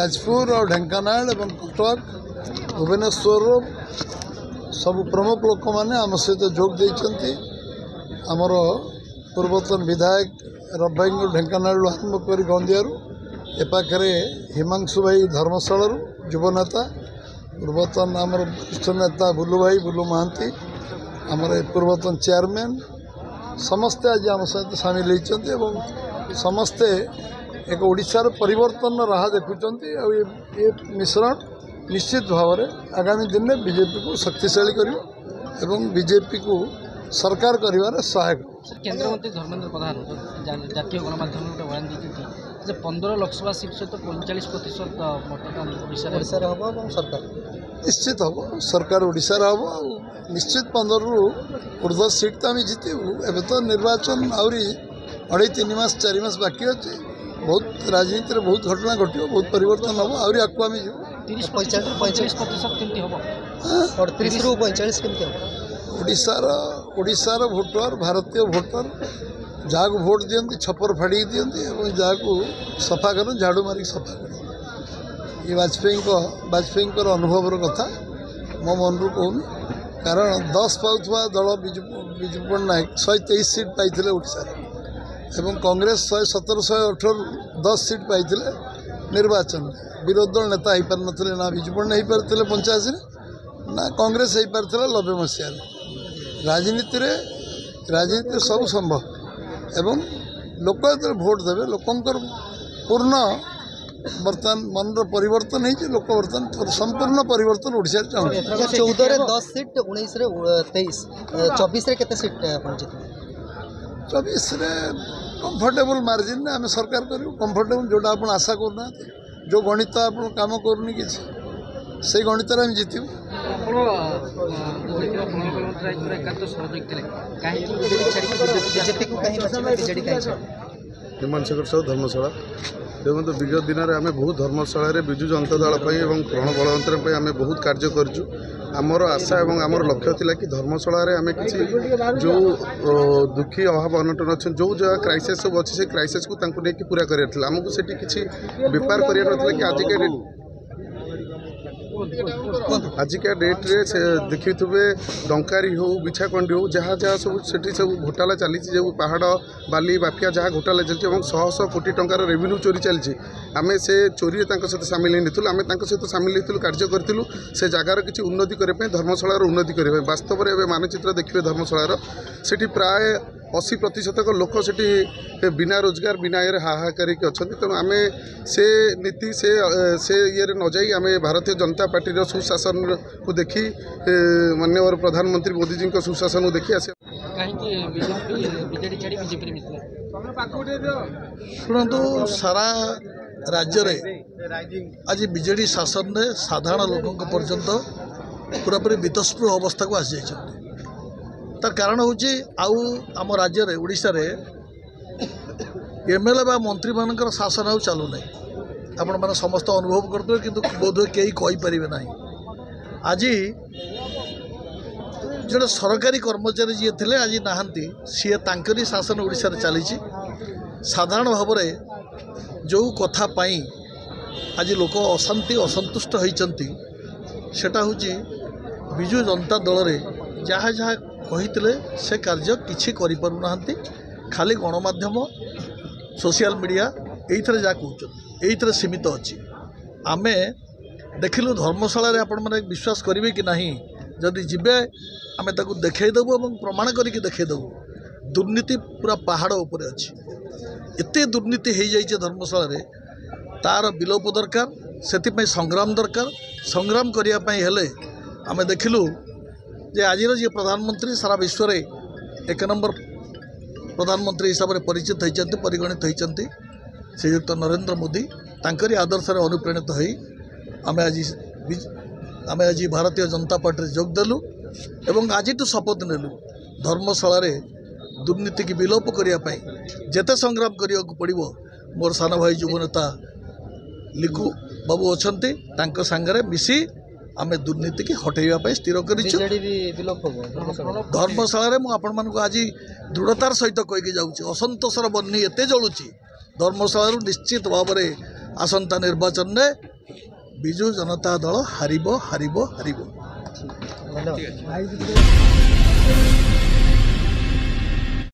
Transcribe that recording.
जाजपुर और ढेंकानाल एवं कटक भुवनेश्वर सब प्रमुख लोक मैंने आम सहित जोग देते आमर पूर्वतन विधायक रब भाई ढेंकानाल आरंभ कर गंदियारू एपाखे हिमांशु भाई धर्मशाला युव नेता पूर्वतन आमर वरिष्ठ नेता बुलू भाई बुलू महांती आमर पूर्वतन चेयरमैन समस्ते आज आम सहित सामिल होती समस्ते एक ओडिशार परिवर्तन राह देखुं ये मिश्रण निश्चित भाव में आगामी दिन में बीजेपी को शक्तिशाली कर बीजेपी को सरकार कर सहायक। केंद्र मंत्री धर्मेंद्र प्रधान जातीय गणमाध्यम गोटे बयान देते 15 लोकसभा सीट सहित 45% मतदान ओडिशा हम सरकार निश्चित हम सरकार ओडिशा हम निश्चित 15 रु ऊर्ध्व सीट तो आम जीतबू एवं तो निर्वाचन आहरी 2.5-3 मास 4 मास बाकी अच्छे बहुत राजनीति बहुत घटना घटो बहुत परिवर्तन हम आहरी आगे आम जीव 30-45% ओडिशार भोटर भारतीय भोटर जहाँ को भोट दियंती छपर फाड़ी दियंती जहाँ को सफा कर झाड़ू मारिक सफा कर ये वाजपेयी अनुभवर कथा मो मन रू कहूनी कारण 10 पाउथवा दल विजु पट्टनायक 123 सीट पाई ओडिशा एवं कांग्रेस 117-118 10 सीट पाई निर्वाचन विरोधी दल नेता हो पार ना विजु पट्टनायक हो पारे 85 ना कांग्रेस हो पार 90 मसीह राजनीति सब संभव एवं लोक जो भोट देवे लोकंर पूर्ण बर्तमान मन परिवर्तन होती लोक बर्तमान संपूर्ण परिवर्तन ओडिशा चाहते 14 10 सीट 19 23 24 केते सीट 24 कंफर्टेबल मार्जिन ने आम सरकार करूँ कंफर्टेबल जोटा आप आशा करना जो गणित आप कम करूनी कि से गणित आम जीतू हिमांशकर साहू धर्मशाला देखो विगत दिन में आम बहुत धर्मशाला विजु जनता दल प्रण बलवंतर आम बहुत कार्य करूँ आमर आशा और आमर लक्ष्य थिला कि धर्मशाला आम किसी जो दुखी अभाव अनटन अच्छे जो जगह क्राइसिस सब अच्छे से क्राइसिस को लेकिन पूरा करार आमको से किसी बेपार करा कि आजिका डेट्रे से देखिए डंकारी हो बिछाकंडी हो जहाँ जहाँ सब सब घोटाला चली जो पहाड़ बाली बाफिया जहाँ घोटाला चलती 100 कोटी टंकार रेवेन्यू चोरी चलती आम से चोरी सहित सामिल होती आम सहित सामिल होती कार्य करूँ से जगार किसी उन्नति करने धर्मशाला उन्नति करने वास्तव में मानचित्र देखिए धर्मशाला से प्राय 80% लोक से बिना रोजगार बिना ये हाहाकार अच्छा तेणु आम से नीति से ये न जाई आम भारतीय जनता पार्टी सुशासन को देखी माननीय प्रधानमंत्री मोदी जी सुशासन को देखी आस शुणु सारा राज्य रे आज बीजेडी शासन में साधारण लोक पर्यंत पूरापूरी वितस्पृह अवस्था को आसी जाइए तार कारण हूँ आम राज्य रे उड़ीसा रे एमएलए बा मंत्री मानकर शासन आउ चलू ना आपण मैंने समस्त अनुभव करते कि बोधे कई कहीपर ना आज जो सरकारी कर्मचारी जी थे आज नहांती सी तांकरी शासन उड़ीसा रे चली साधारण भाव में जो कथा पाई आज लोक अशांति असंतुष्ट होती सेटा हूँ विजु जनता दल रे जहाँ जहाँ कही से कार्य किसी करें खाली गणमाध्यम सोशल मीडिया ये जहाँ कहते ये सीमित अच्छी आम देखिलु धर्मशाला आपण मैंने विश्वास करेंगे कि नहीं जदि जीवे आम देखईदेबू और प्रमाण करके देखईदेबू दुर्नीति पूरा पहाड़ उपर अच्छी एत दुर्नीति हो जाइए धर्मशाला रे तार विलोप दरकार से संग्राम दरकार संग्राम करने आम देखिलु जे आज जी प्रधानमंत्री सारा विश्व रे 1 नंबर प्रधानमंत्री हिसाब से परिचित होती परिगणित होती श्रीयुक्त नरेंद्र मोदी तांकरी आदर्श अनुप्राणित हो आम आज भारतीय जनता पार्टी जोग देलु एवं आज शपथ नेलु धर्मशाला रे दुर्नीति की विलोप करने जेते संग्राम करने को पड़ो मोर सान भाई युव नेता लिखु बाबू अच्छा सांगे मिसी आम दुर्नीति की हटेवा स्थिर कर धर्मशाला मुझे आज दृढ़तार सहित कहीकि जाऊँगी असंतोषर बन्नी एत जलुची धर्मशाला निश्चित भाव में आसंता निर्वाचन में ବିଜୁ ଜନତା ଦଳ ହାରିବ ହାରିବ ହାରିବ। ଧନ୍ୟବାଦ।